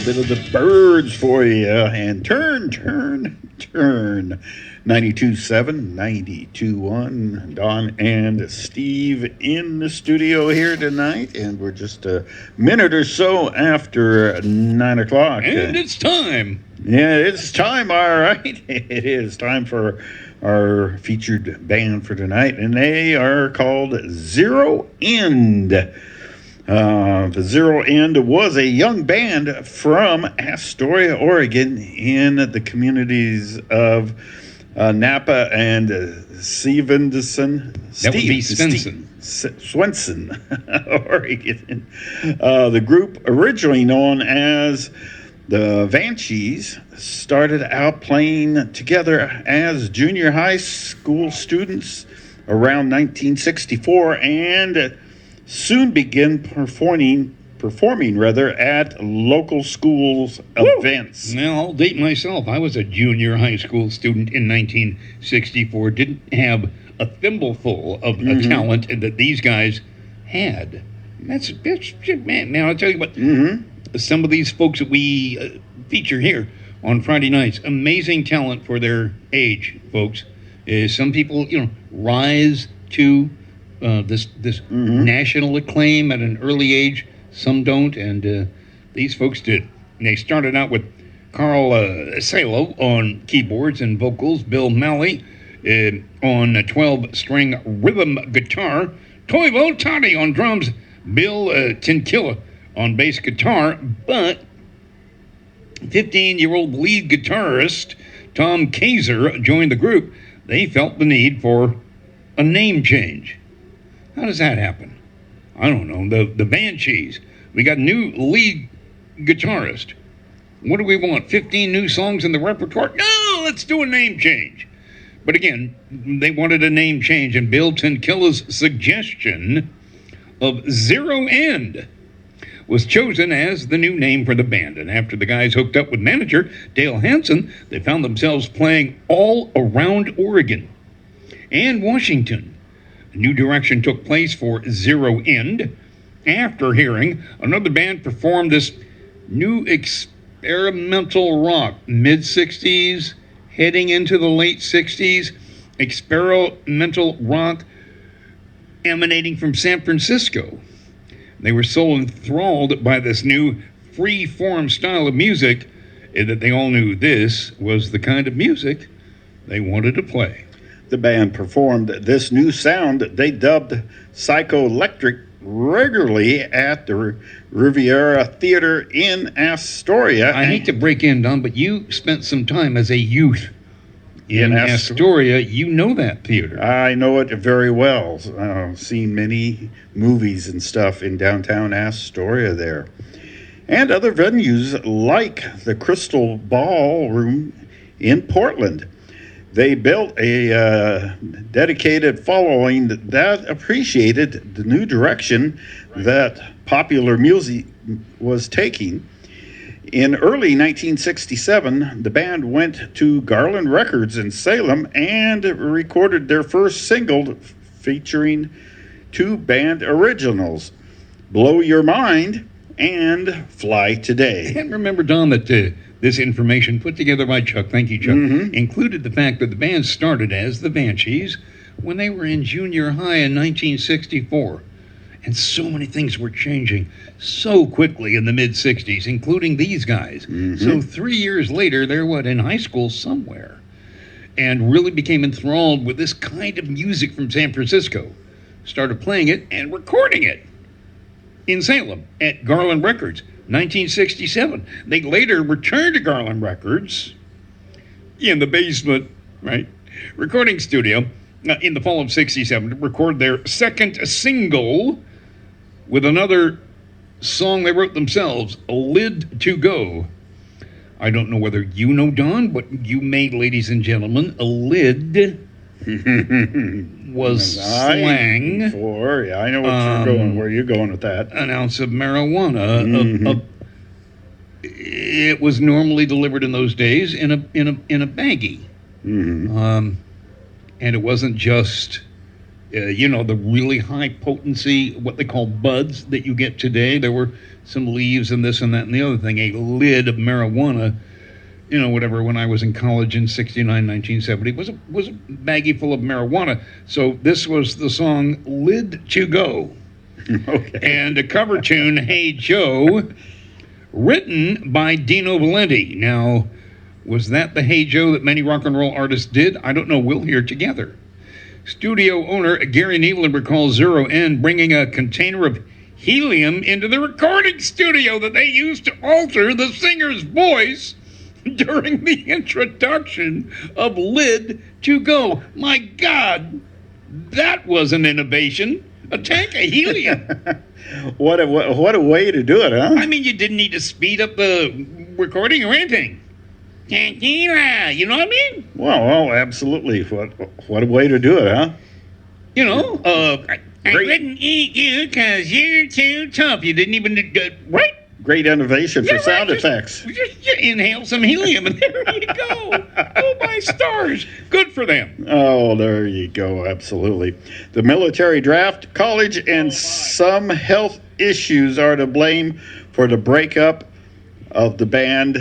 bit of the Birds for you. And turn. 92.7, 92.1. Don and Steve in the studio here tonight. And we're just a minute or so after 9 o'clock. And it's time. Yeah, it's time, all right. It is time for our featured band for tonight. And they are called Zero End. The Zero End was a young band from Astoria, Oregon, in the communities of Napa and Stevenson. That would be Swenson. Swenson, Oregon. The group, originally known as the Banshees, started out playing together as junior high school students around 1964 and soon began performing at local schools events. Now, I'll date myself. I was a junior high school student in 1964. Didn't have a thimbleful of talent that these guys had. That's man. Now, I'll tell you what. Some of these folks that we feature here on Friday nights, amazing talent for their age, folks. Some people, rise to this national acclaim at an early age. Some don't, and these folks did. And they started out with Carl Salo on keyboards and vocals, Bill Malley on a 12-string rhythm guitar, Toivo Toddy on drums, Bill Tinkilla on bass guitar, but 15-year-old lead guitarist Tom Kaiser joined the group. They felt the need for a name change. How does that happen? I don't know. The Banshees. We got a new lead guitarist. What do we want? 15 new songs in the repertoire? No, let's do a name change. But again, they wanted a name change, and Bill Tinkilla's suggestion of Zero End was chosen as the new name for the band. And after the guys hooked up with manager Dale Hansen, they found themselves playing all around Oregon and Washington. A new direction took place for Zero End after hearing another band perform this new experimental rock, mid-60s, heading into the late 60s, experimental rock emanating from San Francisco. They were so enthralled by this new free-form style of music that they all knew this was the kind of music they wanted to play. The band performed this new sound they dubbed psychoelectric regularly at the Riviera Theater in Astoria. I hate to break in, Don, but you spent some time as a youth in Astoria. You know that theater. I know it very well. Seen many movies and stuff in downtown Astoria there. And other venues like the Crystal Ballroom in Portland. They built a dedicated following that appreciated the new direction that popular music was taking. In early 1967, the band went to Garland Records in Salem and recorded their first single featuring two band originals, Blow Your Mind and Fly Today. And remember, Don, that this information put together by Chuck, thank you, Chuck, included the fact that the band started as the Banshees when they were in junior high in 1964. And so many things were changing so quickly in the mid-60s, including these guys. So 3 years later, they're in high school somewhere, and really became enthralled with this kind of music from San Francisco. Started playing it and recording it in Salem at Garland Records, 1967. They later returned to Garland Records in the basement, recording studio in the fall of 67 to record their second single with another song they wrote themselves, A Lid to Go. I don't know whether you know, Don, but you made, ladies and gentlemen, a lid was slang. I know what you're going. Where you're going with that? An ounce of marijuana. It was normally delivered in those days in a baggie, and it wasn't just the really high potency, what they call buds that you get today. There were some leaves and this and that and the other thing. A lid of marijuana, whatever. When I was in college in '69, 1970, was a baggie full of marijuana. So this was the song "Lid to Go," Okay. and the cover tune "Hey Joe," written by Dino Valenti. Now, was that the "Hey Joe" that many rock and roll artists did? I don't know. We'll hear together. Studio owner Gary Neveland recalls Zero End bringing a container of helium into the recording studio that they used to alter the singer's voice during the introduction of Lid to Go. My God, that was an innovation. A tank of helium. What a way to do it, huh? I mean, you didn't need to speed up the recording or anything. You know what I mean? Well, absolutely. What a way to do it, huh? I wouldn't eat you because you're too tough. You didn't even, right? Great innovation for sound effects. Just inhale some helium and there you go. Oh, my stars. Good for them. Oh, there you go. Absolutely. The military draft, college, and some health issues are to blame for the breakup of the band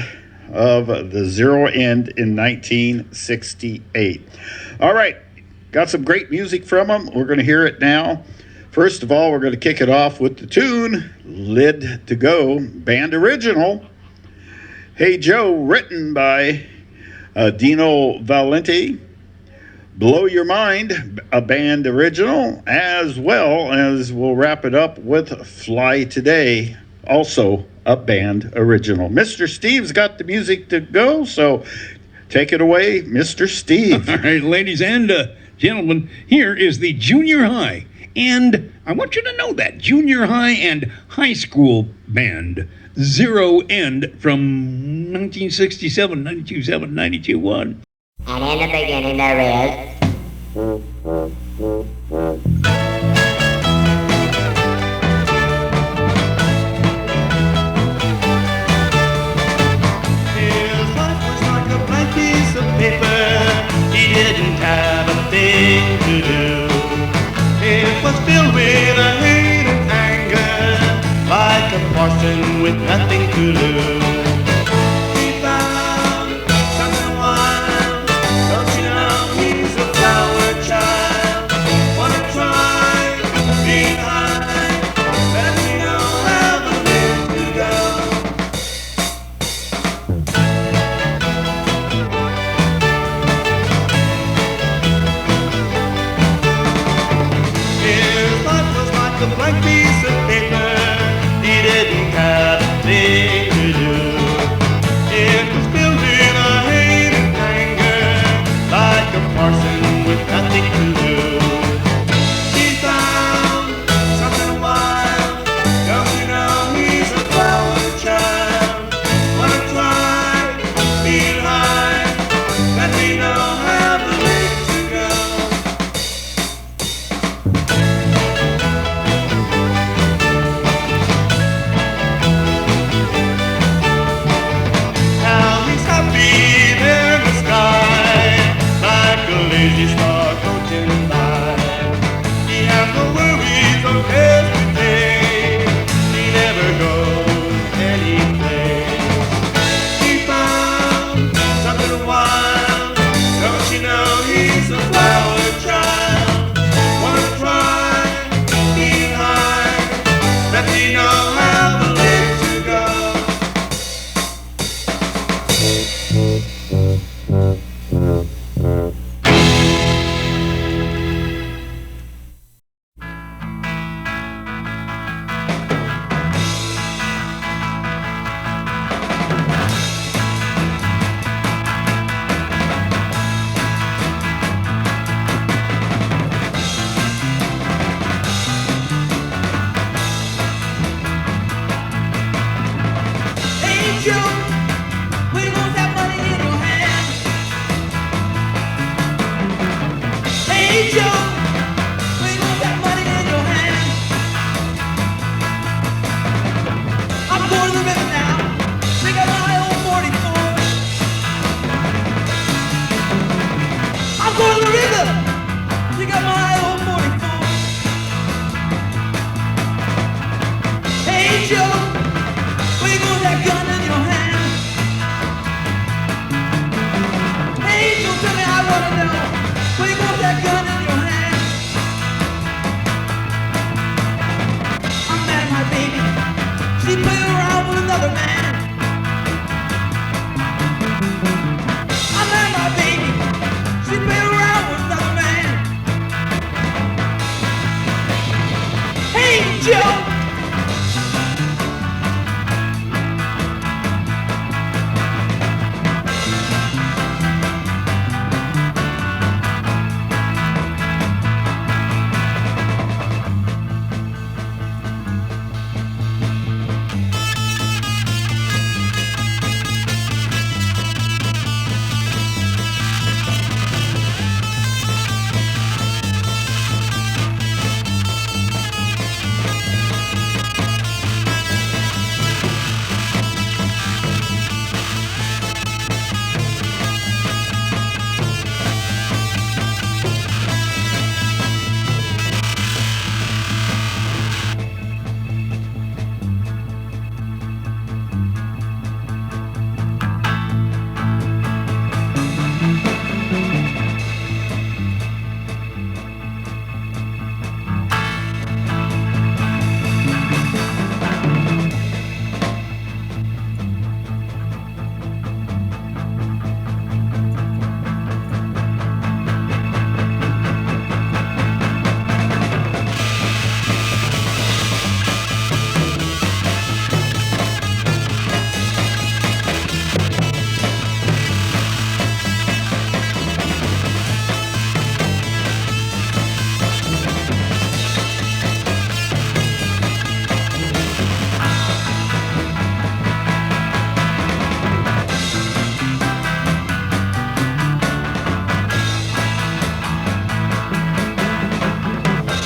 of the Zero End in 1968. All right. Got some great music from them. We're going to hear it now. First of all, we're going to kick it off with the tune, Lid to Go, band original. Hey Joe, written by Dino Valenti. Blow Your Mind, a band original, as well as we'll wrap it up with Fly Today, also a band original. Mr. Steve's got the music to go, so take it away, Mr. Steve. All right, ladies and gentlemen, here is the junior high. And I want you to know that junior high and high school band, Zero End, from 1967, 92.7, 92.1. And in the beginning there is... His life was like a blank piece of paper. He didn't have a thing to do. It was filled with a hate and anger, like a parson with nothing to lose. He found something wild. Don't you know he's a flower child? Wanna try being high? Let me know how the wind to go. His life was like a blank piece of paper. He didn't have a thing to do. It was filled with a hate and anger, like a parson with nothing to do. He found something wild. Don't you know he's a flower child? Wanna try being high? Let me know how the way to go. Now he's happy there in the sky, like a lazy star floating by. He has no worries of yesterday. He never goes anyplace. He found something wild. Don't you know he's a flower child? Wanna try being high? Let me know how the way to go. Joe, where you got that gun in your hand? Hey Joe, tell me, I wanna know, where you got that gun in your hand? I met my baby, she played around with another man. I met my baby, she played around with another man. Hey Joe,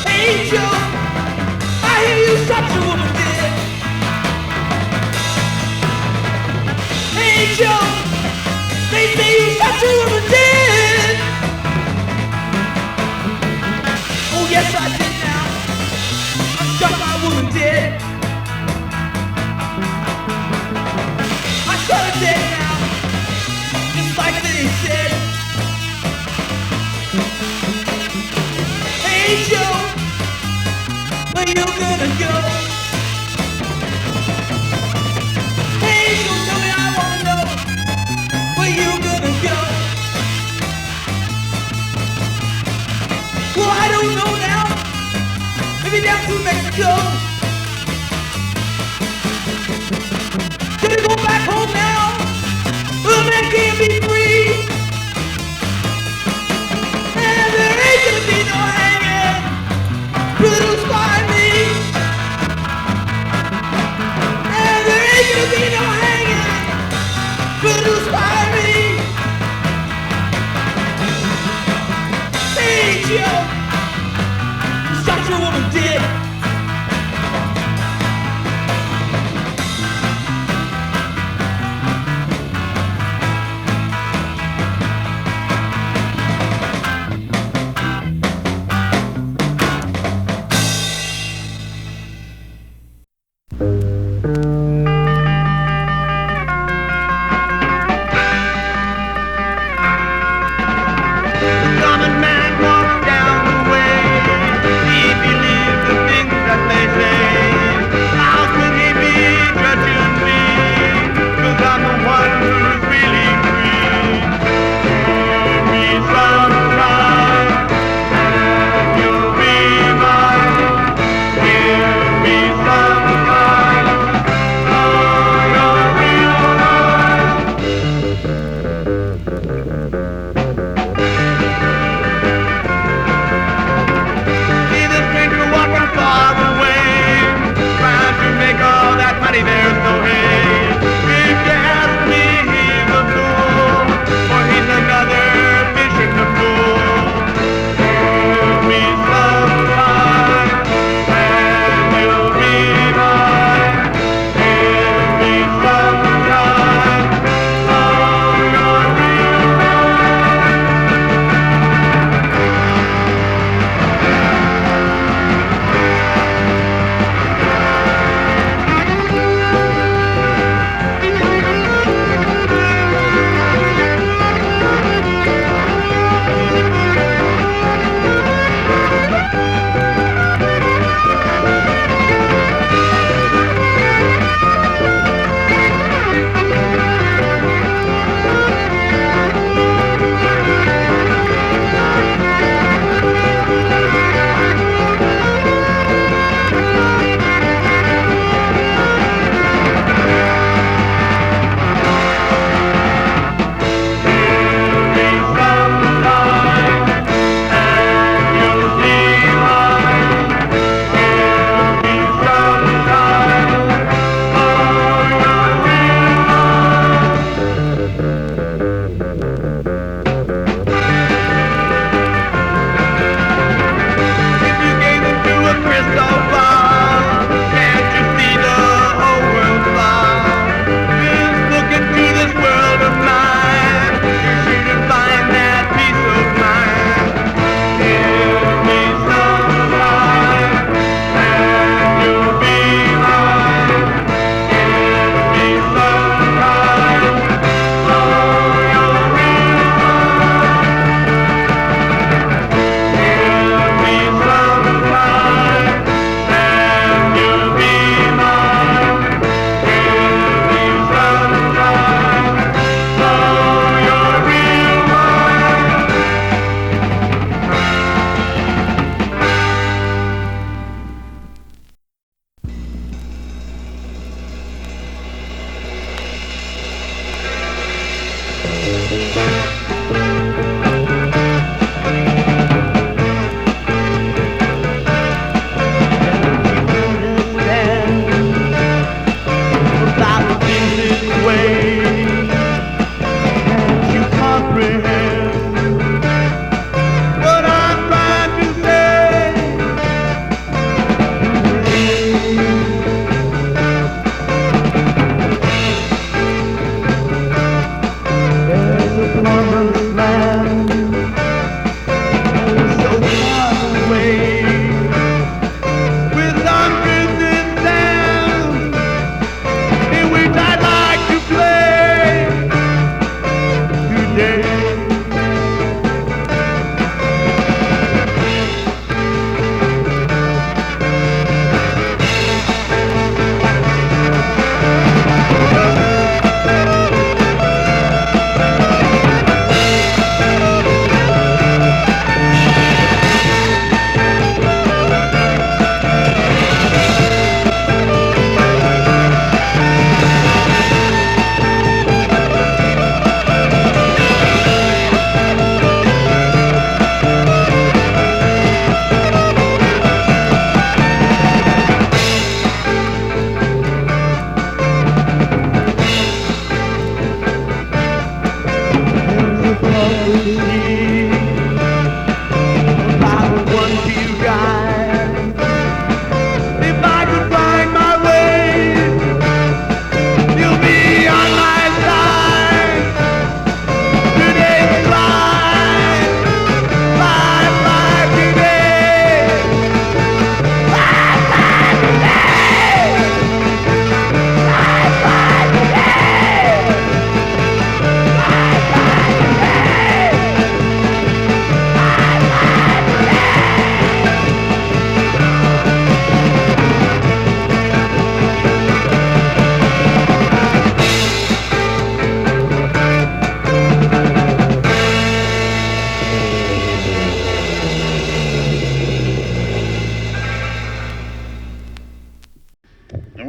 hey Joe, I hear you shot your woman dead. Hey Joe, they say you shot your woman dead. Oh yes I did now, I shot my woman dead. I shot her dead now, just like they said. Hey Joe, where you gonna go? Hey Joe, tell me, I wanna know, where you gonna go? Well, I don't know now, maybe down to Mexico. Gonna go back home now, well, man can't be free. And there ain't gonna be no hanging, crucify me. And there ain't gonna be no hanging, crucify me. Hey Joe, you shot your woman dead.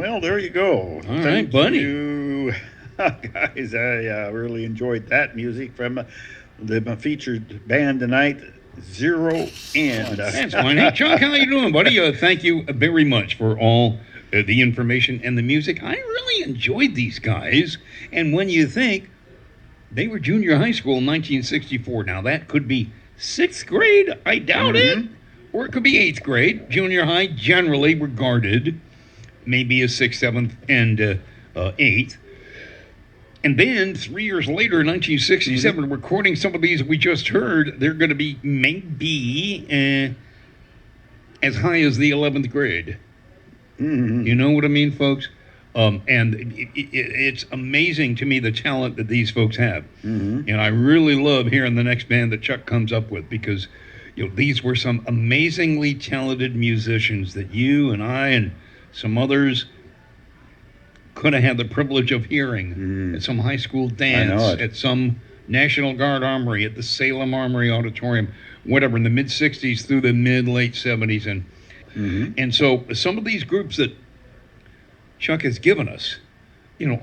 Well, there you go. All right, Thank buddy. you, guys. I really enjoyed that music from the featured band tonight, Zero End. That's fine. Hey, Chuck, how you doing, buddy? Thank you very much for all the information and the music. I really enjoyed these guys. And when you think they were junior high school in 1964, now that could be 6th grade. I doubt it. Or it could be 8th grade. Junior high generally regarded maybe a 6th, 7th, and 8th. And then 3 years later, 1967, recording some of these we just heard, they're going to be maybe as high as the 11th grade. You know what I mean, folks? And it's amazing to me the talent that these folks have. And I really love hearing the next band that Chuck comes up with, because these were some amazingly talented musicians that you and I and some others could have had the privilege of hearing at some high school dance, at some National Guard Armory, at the Salem Armory Auditorium, whatever, in the mid-60s through the mid-late 70s. And so some of these groups that Chuck has given us,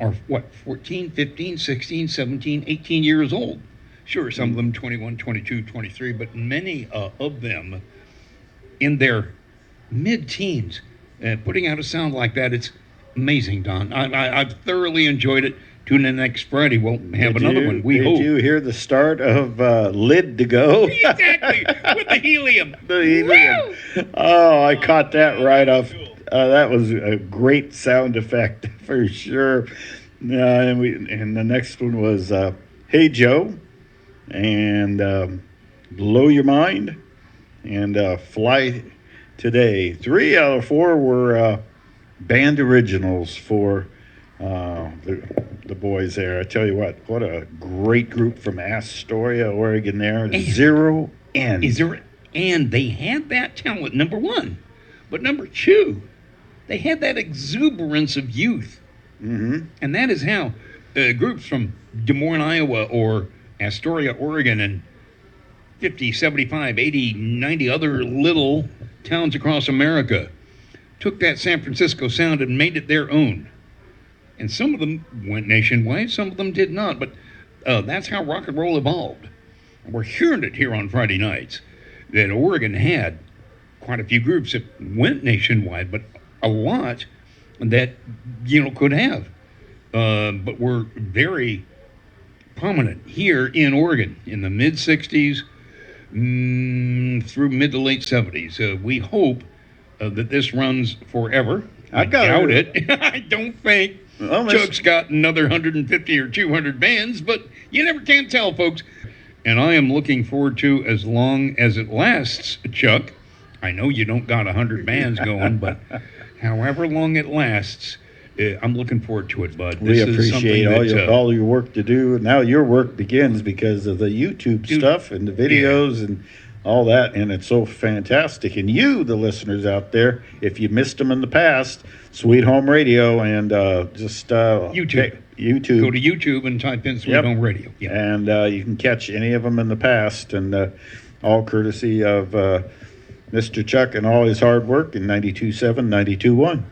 are 14, 15, 16, 17, 18 years old. Sure, some of them 21, 22, 23, but many of them in their mid-teens, putting out a sound like that, it's amazing, Don. I've thoroughly enjoyed it. Tune in next Friday. We'll have another one. We hope. Did you hear the start of Lid to Go? Exactly, with the helium. The helium. Oh, I caught that right off. That was a great sound effect for sure. And the next one was Hey Joe, and Blow Your Mind, and Fly Today. 3 out of 4 were band originals for the boys there. I tell you what a great group from Astoria, Oregon there. Zero End. And they had that talent, number one. But number two, they had that exuberance of youth. And that is how groups from Des Moines, Iowa, or Astoria, Oregon, and 50, 75, 80, 90 other little towns across America took that San Francisco sound and made it their own. And some of them went nationwide, some of them did not. But that's how rock and roll evolved. And we're hearing it here on Friday nights, that Oregon had quite a few groups that went nationwide, but a lot that, could have. But were very prominent here in Oregon in the mid-60s through mid to late 70s. We hope that this runs forever. I doubt it. I don't think Chuck's got another 150 or 200 bands, but you never can tell, folks. And I am looking forward to, as long as it lasts, Chuck. I know you don't got 100 bands going, but however long it lasts, I'm looking forward to it, bud. We appreciate all your work to do. Now your work begins because of the YouTube stuff and the videos and all that, and it's so fantastic. And you, the listeners out there, if you missed them in the past, Sweet Home Radio, and just YouTube. YouTube. Go to YouTube and type in Sweet Home Radio. Yeah. And you can catch any of them in the past, and all courtesy of Mr. Chuck and all his hard work in 92.7, 92.1.